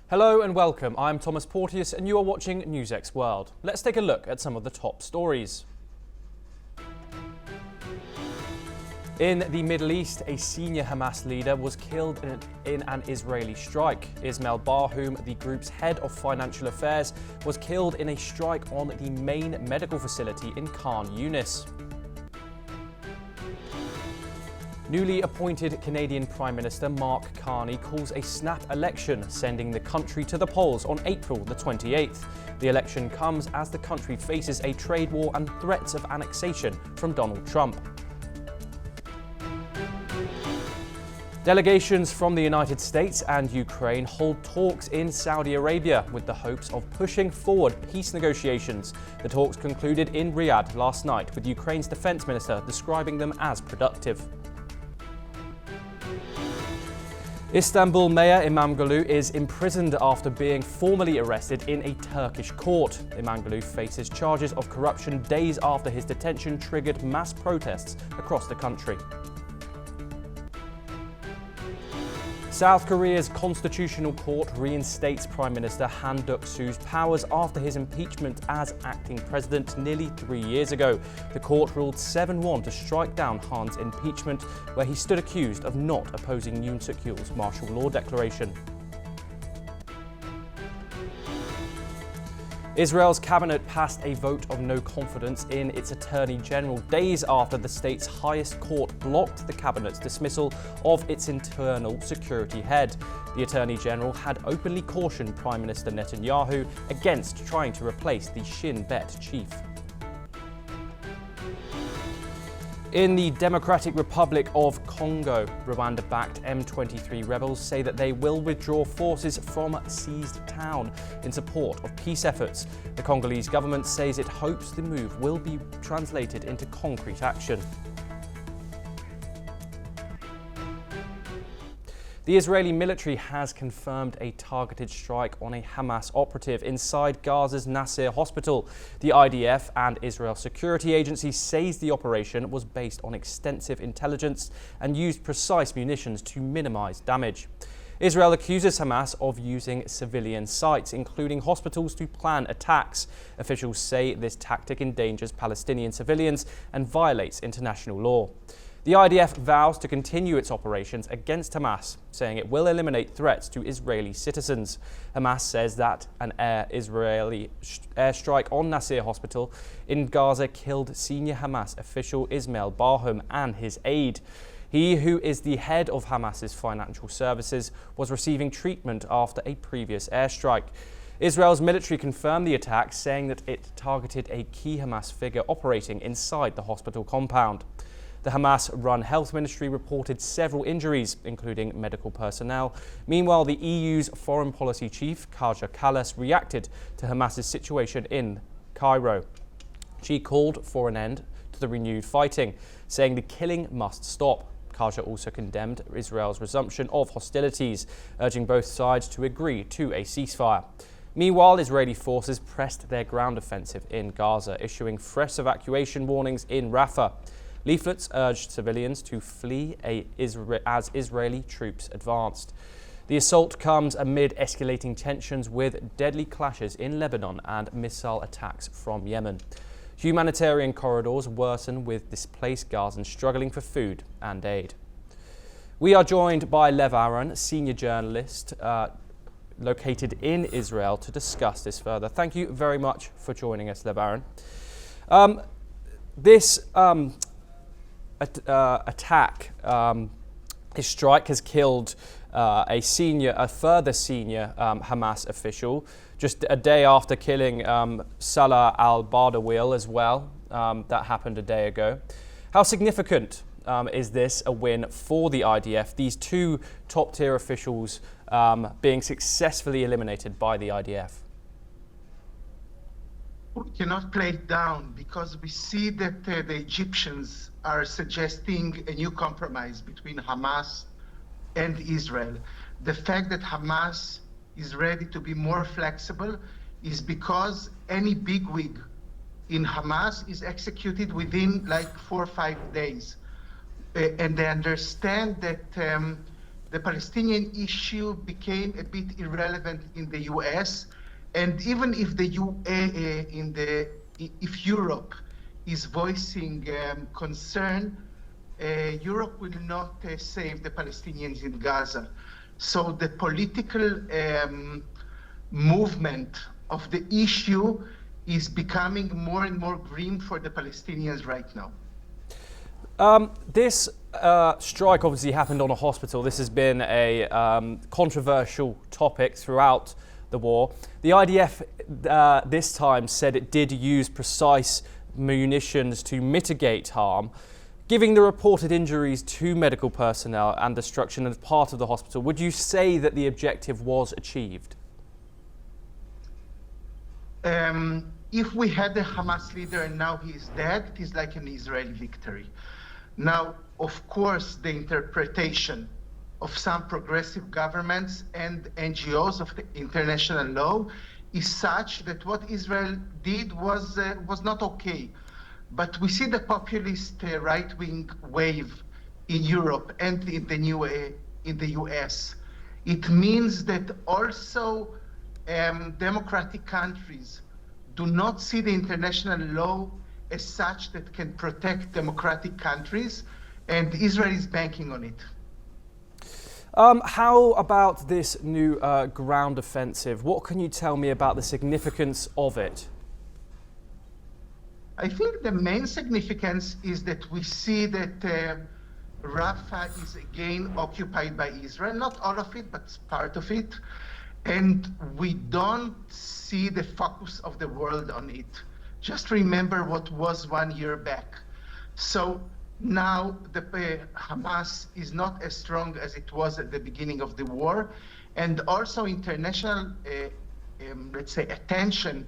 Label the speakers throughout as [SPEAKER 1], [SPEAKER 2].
[SPEAKER 1] Hello and welcome. I'm Thomas Porteous and you are watching NewsX World. Let's take a look at some of the top stories. In the Middle East, a senior Hamas leader was killed in an Israeli strike. Ismail Barhoum, the group's head of financial affairs, was killed in a strike on the main medical facility in Khan Yunis. Newly appointed Canadian Prime Minister Mark Carney calls a snap election, sending the country to the polls on April the 28th. The election comes as the country faces a trade war and threats of annexation from Donald Trump. Delegations from the United States and Ukraine hold talks in Saudi Arabia with the hopes of pushing forward peace negotiations. The talks concluded in Riyadh last night, with Ukraine's defense minister describing them as productive. Istanbul Mayor İmamoğlu is imprisoned after being formally arrested in a Turkish court. İmamoğlu faces charges of corruption days after his detention triggered mass protests across the country. South Korea's Constitutional Court reinstates Prime Minister Han Duck-soo's powers after his impeachment as acting president nearly 3 years ago. The court ruled 7-1 to strike down Han's impeachment, where he stood accused of not opposing Yoon Suk-yeol's martial law declaration. Israel's cabinet passed a vote of no confidence in its Attorney General days after the state's highest court blocked the cabinet's dismissal of its internal security head. The Attorney General had openly cautioned Prime Minister Netanyahu against trying to replace the Shin Bet chief. In the Democratic Republic of Congo, Rwanda-backed M23 rebels say that they will withdraw forces from a seized town in support of peace efforts. The Congolese government says it hopes the move will be translated into concrete action. The Israeli military has confirmed a targeted strike on a Hamas operative inside Gaza's Nasser hospital. The IDF and Israel Security Agency says the operation was based on extensive intelligence and used precise munitions to minimize damage. Israel accuses Hamas of using civilian sites, including hospitals, to plan attacks. Officials say this tactic endangers Palestinian civilians and violates international law. The IDF vows to continue its operations against Hamas, saying it will eliminate threats to Israeli citizens. Hamas says that an Israeli airstrike on Nasser Hospital in Gaza killed senior Hamas official Ismail Barhoum and his aide. He, who is the head of Hamas's financial services, was receiving treatment after a previous airstrike. Israel's military confirmed the attack, saying that it targeted a key Hamas figure operating inside the hospital compound. The Hamas-run health ministry reported several injuries, including medical personnel. Meanwhile, the EU's foreign policy chief, Kaja Kallas, reacted to Hamas's situation in Cairo. She called for an end to the renewed fighting, saying the killing must stop. Kaja also condemned Israel's resumption of hostilities, urging both sides to agree to a ceasefire. Meanwhile, Israeli forces pressed their ground offensive in Gaza, issuing fresh evacuation warnings in Rafah. Leaflets urged civilians to flee as Israeli troops advanced. The assault comes amid escalating tensions with deadly clashes in Lebanon and missile attacks from Yemen. Humanitarian corridors worsen with displaced Gazans struggling for food and aid. We are joined by Lev Aron, senior journalist located in Israel, to discuss this further. Thank you very much for joining us, Lev Aron. This attack, this strike has killed a further senior Hamas official, just a day after killing Salah al-Bardawil as well. That happened a day ago. How significant is this a win for the IDF, these two top-tier officials being successfully eliminated by the IDF?
[SPEAKER 2] We cannot play it down because we see that the Egyptians are suggesting a new compromise between Hamas and Israel. The fact that Hamas is ready to be more flexible is because any bigwig in Hamas is executed within like 4 or 5 days. And they understand that the Palestinian issue became a bit irrelevant in the US. And even if the if Europe is voicing concern, Europe will not save the Palestinians in Gaza. So the political movement of the issue is becoming more and more grim for the Palestinians right now.
[SPEAKER 1] This strike obviously happened on a hospital. This has been a controversial topic throughout the war. The IDF this time said it did use precise munitions to mitigate harm. Giving the reported injuries to medical personnel and destruction as part of the hospital, would you say that the objective was achieved?
[SPEAKER 2] If we had a Hamas leader and now he is dead, it is like an Israeli victory. Now, of course, the interpretation of some progressive governments and NGOs of the international law is such that what Israel did was not okay. But we see the populist right-wing wave in Europe and in the US. It means that also democratic countries do not see the international law as such that can protect democratic countries, and Israel is banking on it.
[SPEAKER 1] How about this new ground offensive? What can you tell me about the significance of it?
[SPEAKER 2] I think the main significance is that we see that Rafah is again occupied by Israel, not all of it, but part of it. And we don't see the focus of the world on it. Just remember what was 1 year back. So now the Hamas is not as strong as it was at the beginning of the war. And also international, let's say, attention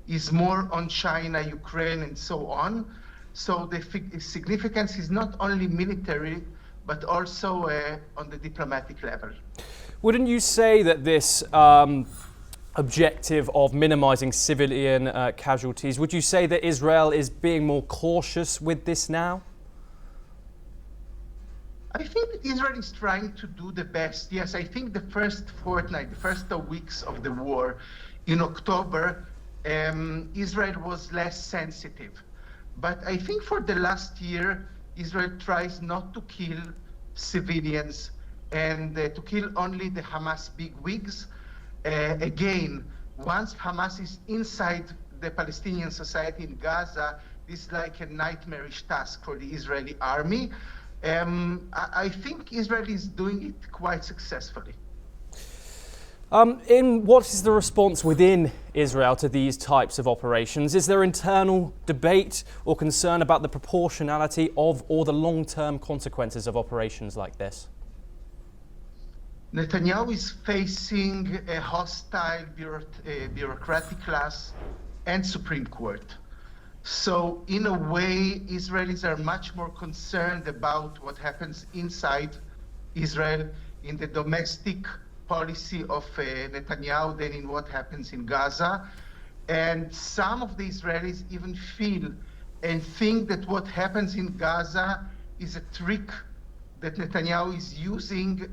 [SPEAKER 2] is more on China, Ukraine, and so on. So the significance is not only military, but also on the diplomatic level.
[SPEAKER 1] Wouldn't you say that this objective of minimizing civilian casualties, would you say that Israel is being more cautious with this now?
[SPEAKER 2] I think that Israel is trying to do the best. Yes, I think the first fortnight, the first 2 weeks of the war in October, Israel was less sensitive. But I think for the last year, Israel tries not to kill civilians and to kill only the Hamas bigwigs. Again, once Hamas is inside the Palestinian society in Gaza, this is like a nightmarish task for the Israeli army. I think Israel is doing it quite successfully.
[SPEAKER 1] What is the response within Israel to these types of operations? Is there internal debate or concern about the proportionality of or the long-term consequences of operations like this?
[SPEAKER 2] Netanyahu is facing a hostile bureaucratic class and Supreme Court. So in a way, Israelis are much more concerned about what happens inside Israel in the domestic policy of Netanyahu than in what happens in Gaza. And some of the Israelis even feel and think that what happens in Gaza is a trick that Netanyahu is using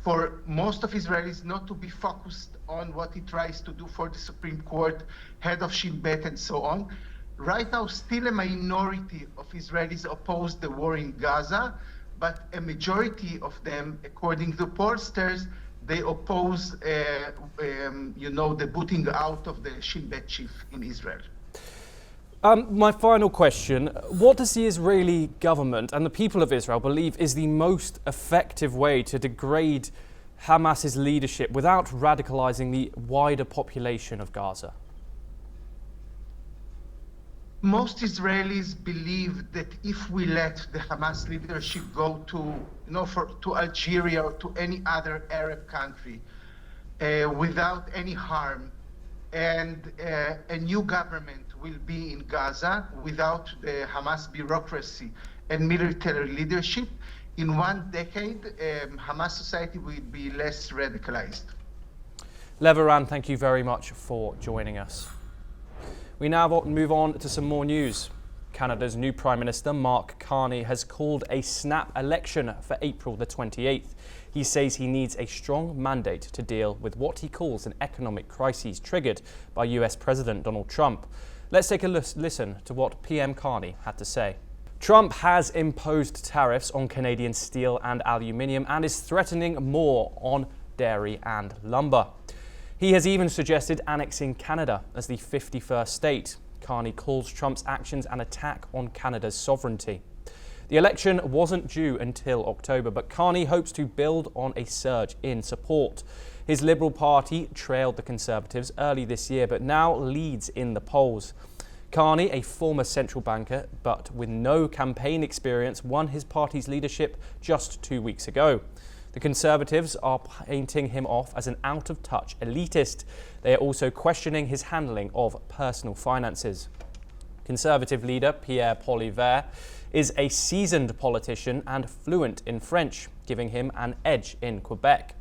[SPEAKER 2] for most of Israelis not to be focused on what he tries to do for the Supreme Court, head of Shin Bet, and so on. Right now, still a minority of Israelis oppose the war in Gaza, but a majority of them, according to pollsters, they oppose, the booting out of the Shin Bet chief in Israel.
[SPEAKER 1] My final question, what does the Israeli government and the people of Israel believe is the most effective way to degrade Hamas's leadership without radicalizing the wider population of Gaza?
[SPEAKER 2] Most Israelis believe that if we let the Hamas leadership go to Algeria or to any other Arab country without any harm, and a new government will be in Gaza without the Hamas bureaucracy and military leadership, in 1 decade, Hamas society will be less radicalized.
[SPEAKER 1] Leveran, thank you very much for joining us. We now move on to some more news. Canada's new Prime Minister, Mark Carney, has called a snap election for April the 28th. He says he needs a strong mandate to deal with what he calls an economic crisis triggered by US President Donald Trump. Let's take a listen to what PM Carney had to say. Trump has imposed tariffs on Canadian steel and aluminium and is threatening more on dairy and lumber. He has even suggested annexing Canada as the 51st state. Carney calls Trump's actions an attack on Canada's sovereignty. The election wasn't due until October, but Carney hopes to build on a surge in support. His Liberal Party trailed the Conservatives early this year, but now leads in the polls. Carney, a former central banker but with no campaign experience, won his party's leadership just 2 weeks ago. The Conservatives are painting him off as an out-of-touch elitist. They are also questioning his handling of personal finances. Conservative leader Pierre Poilievre is a seasoned politician and fluent in French, giving him an edge in Quebec.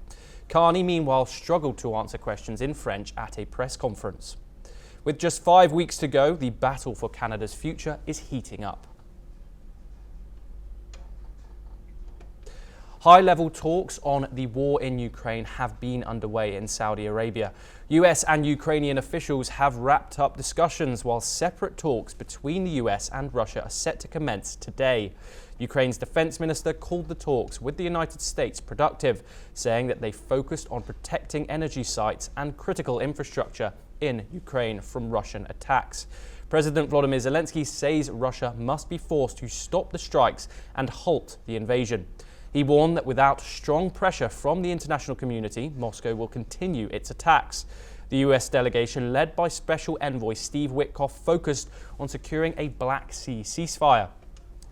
[SPEAKER 1] Carney, meanwhile, struggled to answer questions in French at a press conference. With just 5 weeks to go, the battle for Canada's future is heating up. High-level talks on the war in Ukraine have been underway in Saudi Arabia. US and Ukrainian officials have wrapped up discussions while separate talks between the US and Russia are set to commence today. Ukraine's defense minister called the talks with the United States productive, saying that they focused on protecting energy sites and critical infrastructure in Ukraine from Russian attacks. President Volodymyr Zelensky says Russia must be forced to stop the strikes and halt the invasion. He warned that without strong pressure from the international community, Moscow will continue its attacks. The US delegation, led by Special Envoy Steve Witkoff, focused on securing a Black Sea ceasefire.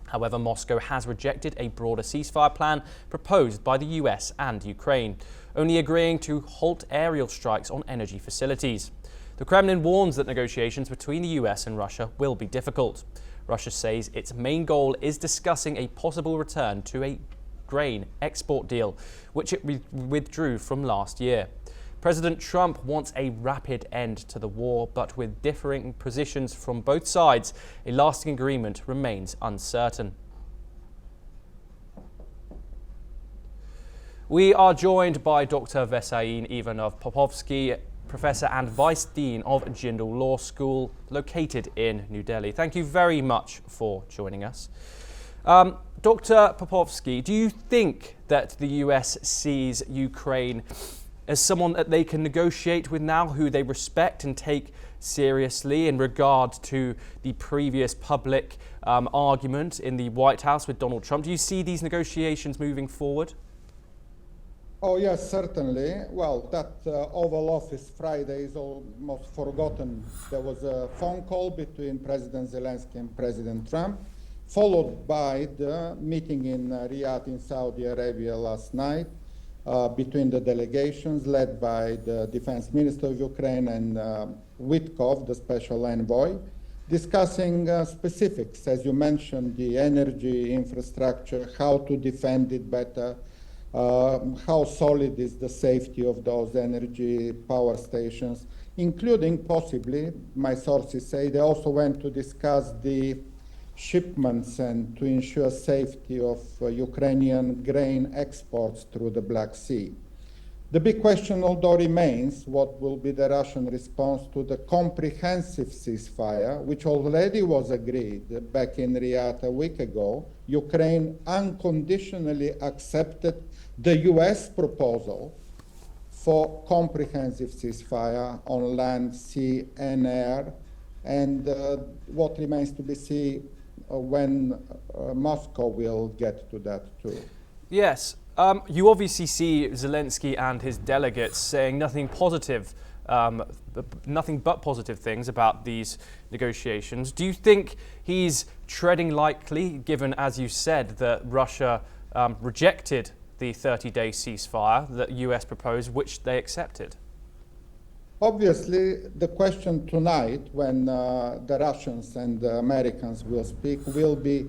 [SPEAKER 1] However, Moscow has rejected a broader ceasefire plan proposed by the US and Ukraine, only agreeing to halt aerial strikes on energy facilities. The Kremlin warns that negotiations between the US and Russia will be difficult. Russia says its main goal is discussing a possible return to a grain export deal, which it withdrew from last year. President Trump wants a rapid end to the war, but with differing positions from both sides, a lasting agreement remains uncertain. We are joined by Dr. Vesayin Ivanov-Popovsky, Professor and Vice Dean of Jindal Law School, located in New Delhi. Thank you very much for joining us. Dr. Popovsky, do you think that the US sees Ukraine as someone that they can negotiate with now, who they respect and take seriously in regard to the previous public argument in the White House with Donald Trump? Do you see these negotiations moving forward?
[SPEAKER 3] Oh, yes, certainly. Well, that Oval Office Friday is almost forgotten. There was a phone call between President Zelensky and President Trump, followed by the meeting in Riyadh in Saudi Arabia last night between the delegations led by the Defense Minister of Ukraine and Witkoff, the Special Envoy, discussing specifics, as you mentioned, the energy infrastructure, how to defend it better, how solid is the safety of those energy power stations, including possibly, my sources say, they also went to discuss the shipments and to ensure safety of Ukrainian grain exports through the Black Sea. The big question, although, remains what will be the Russian response to the comprehensive ceasefire, which already was agreed back in Riyadh a week ago. Ukraine unconditionally accepted the US proposal for comprehensive ceasefire on land, sea, and air, and what remains to be seen when Moscow will get to that too.
[SPEAKER 1] Yes, you obviously see Zelensky and his delegates saying nothing but positive things about these negotiations. Do you think he's treading lightly, given, as you said, that Russia rejected the 30-day ceasefire that the US proposed, which they accepted?
[SPEAKER 3] Obviously, the question tonight, when the Russians and the Americans will speak, will be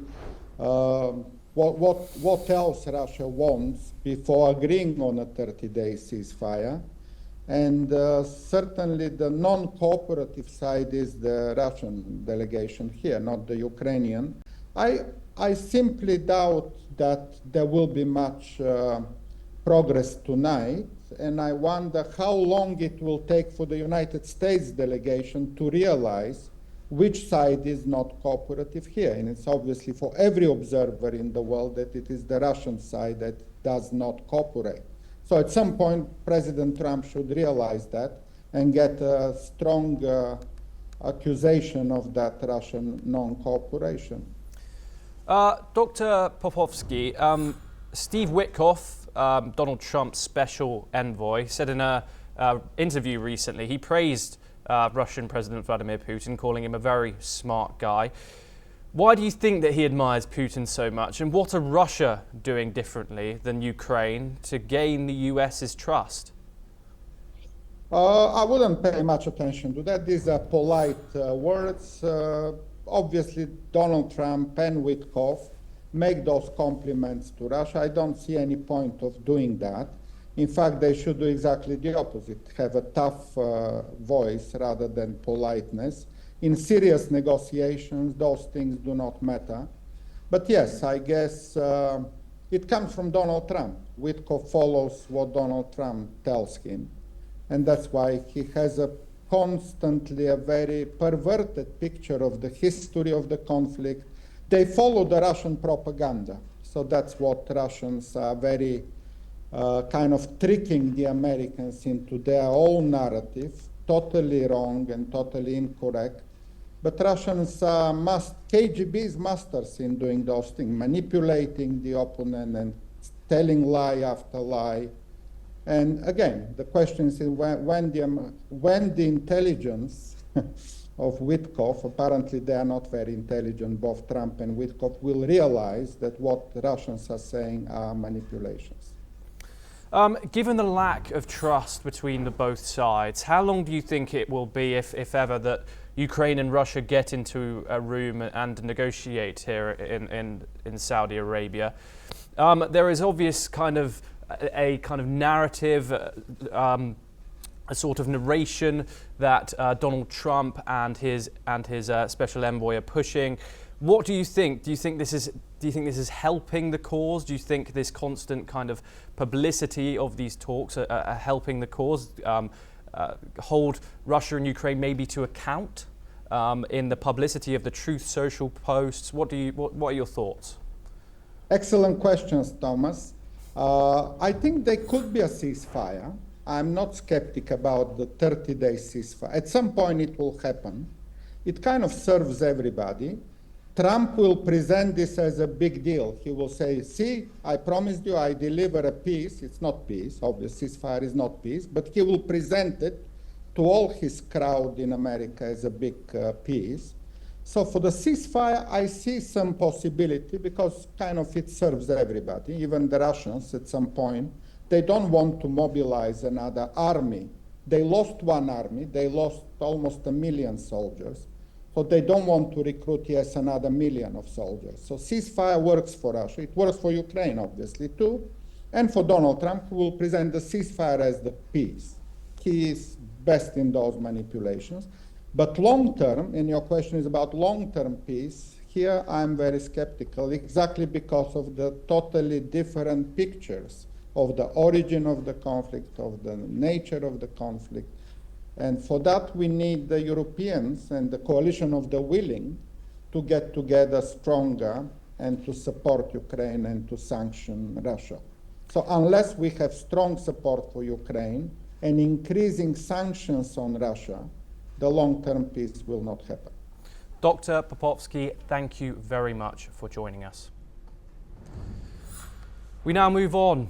[SPEAKER 3] what else Russia wants before agreeing on a 30-day ceasefire. And certainly the non-cooperative side is the Russian delegation here, not the Ukrainian. I simply doubt that there will be much progress tonight, and I wonder how long it will take for the United States delegation to realize which side is not cooperative here. And it's obviously for every observer in the world that it is the Russian side that does not cooperate. So at some point, President Trump should realize that and get a strong accusation of that Russian non-cooperation.
[SPEAKER 1] Dr. Popovsky, Steve Witkoff, Donald Trump's special envoy, said in an interview recently, he praised Russian President Vladimir Putin, calling him a very smart guy. Why do you think that he admires Putin so much, and what are Russia doing differently than Ukraine to gain the US's trust?
[SPEAKER 3] I wouldn't pay much attention to that. These are polite words. Obviously, Donald Trump and Witkoff make those compliments to Russia. I don't see any point of doing that. In fact, they should do exactly the opposite, have a tough voice rather than politeness. In serious negotiations, those things do not matter. But yes, I guess it comes from Donald Trump. Witkoff follows what Donald Trump tells him. And that's why he has constantly a very perverted picture of the history of the conflict. They follow the Russian propaganda. So that's what Russians are very kind of tricking the Americans into their own narrative, totally wrong and totally incorrect. But Russians are KGB's masters in doing those things, manipulating the opponent and telling lie after lie. And again, the question is when the intelligence of Witkoff, apparently they are not very intelligent, both Trump and Witkoff, will realize that what the Russians are saying are manipulations.
[SPEAKER 1] Given the lack of trust between the both sides, how long do you think it will be, if ever, that Ukraine and Russia get into a room and negotiate here in Saudi Arabia? There is obvious a kind of narrative, a sort of narration that Donald Trump and his special envoy are pushing. What do you think? Do you think this is helping the cause? Do you think this constant kind of publicity of these talks are helping the cause? Hold Russia and Ukraine maybe to account in the publicity of the Truth Social posts? What are your thoughts?
[SPEAKER 3] Excellent questions, Thomas. I think there could be a ceasefire. I'm not skeptic about the 30-day ceasefire. At some point it will happen. It kind of serves everybody. Trump will present this as a big deal. He will say, see, I promised you I deliver a peace. It's not peace, obviously ceasefire is not peace, but he will present it to all his crowd in America as a big peace. So for the ceasefire, I see some possibility because kind of it serves everybody, even the Russians at some point. They don't want to mobilize another army. They lost one army. They lost almost 1 million soldiers. So they don't want to recruit yes another 1 million of soldiers. So ceasefire works for Russia. It works for Ukraine, obviously, too. And for Donald Trump, who will present the ceasefire as the peace. He is best in those manipulations. But long-term, and your question is about long-term peace, here I'm very skeptical, exactly because of the totally different pictures of the origin of the conflict, of the nature of the conflict. And for that, we need the Europeans and the coalition of the willing to get together stronger and to support Ukraine and to sanction Russia. So unless we have strong support for Ukraine and increasing sanctions on Russia, the long-term peace will not happen.
[SPEAKER 1] Dr. Popovsky, thank you very much for joining us. We now move on.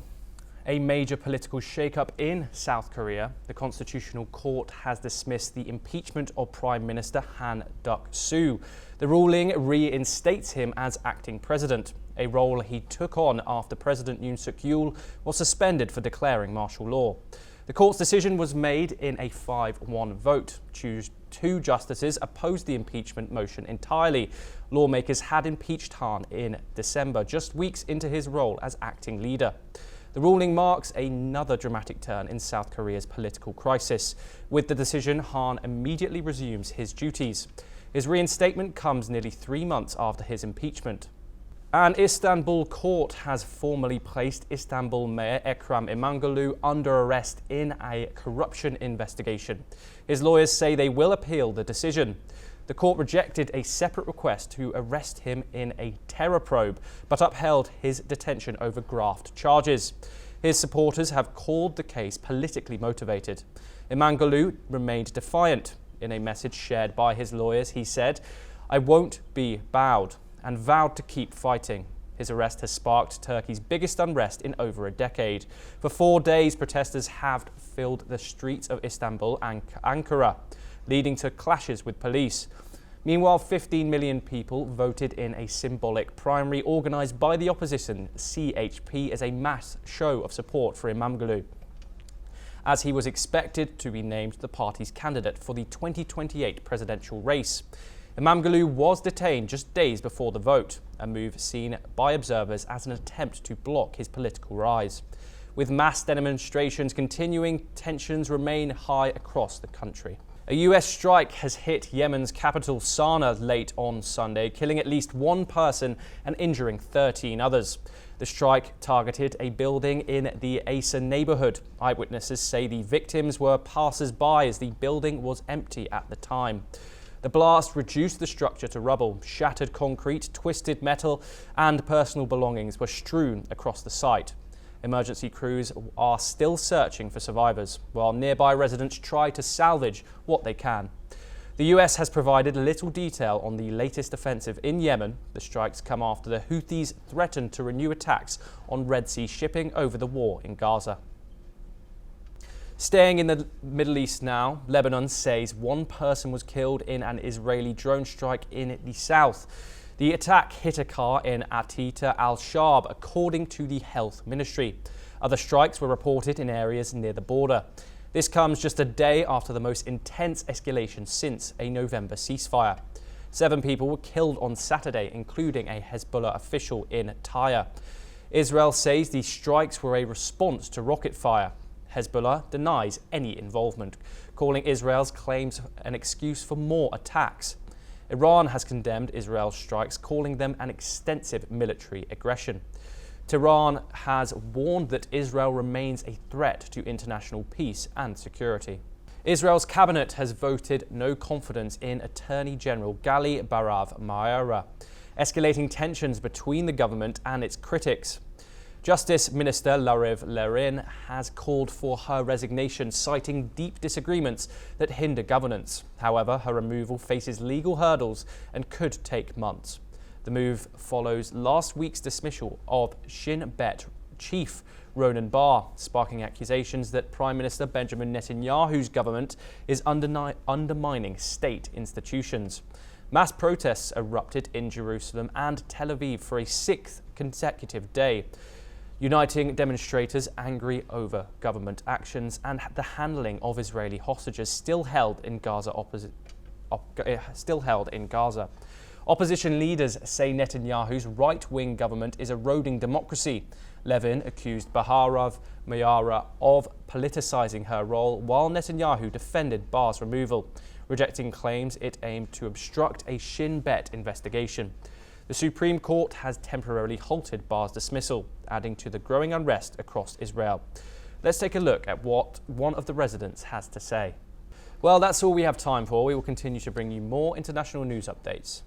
[SPEAKER 1] A major political shake-up in South Korea. The Constitutional Court has dismissed the impeachment of Prime Minister Han Duck-soo. The ruling reinstates him as acting president, a role he took on after President Yoon Suk-yeol was suspended for declaring martial law. The court's decision was made in a 5-1 vote. Two justices opposed the impeachment motion entirely. Lawmakers had impeached Han in December, just weeks into his role as acting leader. The ruling marks another dramatic turn in South Korea's political crisis. With the decision, Han immediately resumes his duties. His reinstatement comes nearly 3 months after his impeachment. An Istanbul court has formally placed Istanbul Mayor Ekrem İmamoğlu under arrest in a corruption investigation. His lawyers say they will appeal the decision. The court rejected a separate request to arrest him in a terror probe, but upheld his detention over graft charges. His supporters have called the case politically motivated. İmamoğlu remained defiant. In a message shared by his lawyers, he said, "I won't be bowed," and vowed to keep fighting. His arrest has sparked Turkey's biggest unrest in over a decade. For 4 days, protesters have filled the streets of Istanbul and Ankara, leading to clashes with police. Meanwhile, 15 million people voted in a symbolic primary organised by the opposition CHP as a mass show of support for İmamoğlu, as he was expected to be named the party's candidate for the 2028 presidential race. İmamoğlu was detained just days before the vote, a move seen by observers as an attempt to block his political rise. With mass demonstrations continuing, tensions remain high across the country. A US strike has hit Yemen's capital Sana'a late on Sunday, killing at least 1 person and injuring 13 others. The strike targeted a building in the Asa neighborhood. Eyewitnesses say the victims were passers-by as the building was empty at the time. The blast reduced the structure to rubble. Shattered concrete, twisted metal, and personal belongings were strewn across the site. Emergency crews are still searching for survivors, while nearby residents try to salvage what they can. The US has provided little detail on the latest offensive in Yemen. The strikes come after the Houthis threatened to renew attacks on Red Sea shipping over the war in Gaza. Staying in the Middle East now, Lebanon says 1 person was killed in an Israeli drone strike in the south. The attack hit a car in Atita al-Shab, according to the health ministry. Other strikes were reported in areas near the border. This comes just a day after the most intense escalation since a November ceasefire. 7 people were killed on Saturday, including a Hezbollah official in Tyre. Israel says these strikes were a response to rocket fire. Hezbollah denies any involvement, calling Israel's claims an excuse for more attacks. Iran has condemned Israel's strikes, calling them an extensive military aggression. Tehran has warned that Israel remains a threat to international peace and security. Israel's cabinet has voted no confidence in Attorney General Gali Barav Miara, escalating tensions between the government and its critics. Justice Minister Lariv Lerin has called for her resignation, citing deep disagreements that hinder governance. However, her removal faces legal hurdles and could take months. The move follows last week's dismissal of Shin Bet chief Ronan Bar, sparking accusations that Prime Minister Benjamin Netanyahu's government is undermining state institutions. Mass protests erupted in Jerusalem and Tel Aviv for a 6th consecutive day, uniting demonstrators angry over government actions and the handling of Israeli hostages still held in Gaza. Opposition leaders say Netanyahu's right-wing government is eroding democracy. Levin accused Barav Miara of politicizing her role, while Netanyahu defended Bar's removal, rejecting claims it aimed to obstruct a Shin Bet investigation. The Supreme Court has temporarily halted Bar's dismissal, adding to the growing unrest across Israel. Let's take a look at what one of the residents has to say. Well, that's all we have time for. We will continue to bring you more international news updates.